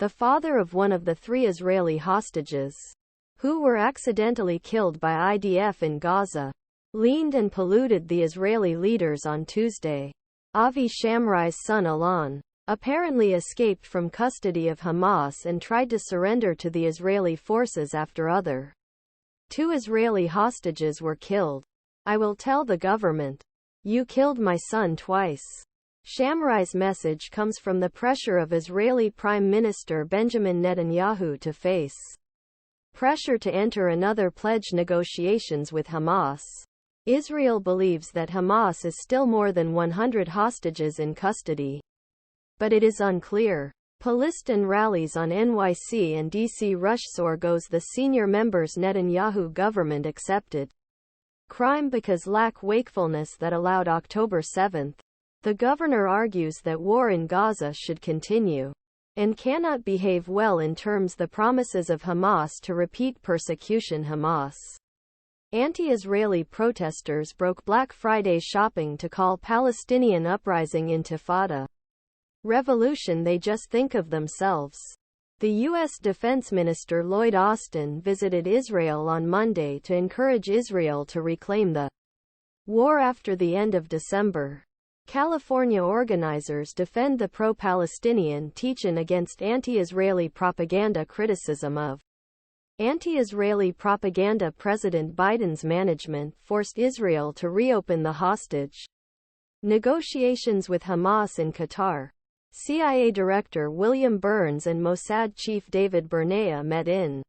the father of one of the 3 Israeli hostages, who were accidentally killed by IDF in Gaza, leaned and polluted the Israeli leaders on Tuesday. Avi Shamriz's son Alon apparently escaped from custody of Hamas and tried to surrender to the Israeli forces after other 2 Israeli hostages were killed. "I will tell the government. You killed my son twice." Shamriz's message comes from the pressure of Israeli Prime Minister Benjamin Netanyahu to face pressure to enter another pledge negotiations with Hamas. Israel believes that Hamas is still more than 100 hostages in custody, but it is unclear. Pilistin rallies on NYC and DC Rush-Sour goes the senior members Netanyahu government accepted crime because lack wakefulness that allowed October 7. The governor argues that war in Gaza should continue and cannot behave well in terms the promises of Hamas to repeat persecution. Hamas anti-Israeli protesters broke Black Friday shopping to call Palestinian uprising Intifada Revolution. They just think of themselves. The U.S. Defense Minister Lloyd visited Israel on Monday to encourage Israel to reclaim the war after the end of December. California organizers defend the pro-Palestinian teach-in against anti-Israeli propaganda. Criticism of anti-Israeli propaganda. President Biden's management forced Israel to reopen the hostage negotiations with Hamas in Qatar.CIA Director William Burns and Mossad Chief David Barnea met in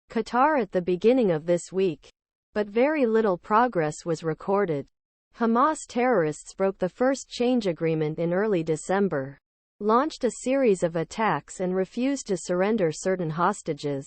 Qatar at the beginning of this week, but very little progress was recorded. Hamas terrorists broke the first change agreement in early December, launched a series of attacks and refused to surrender certain hostages.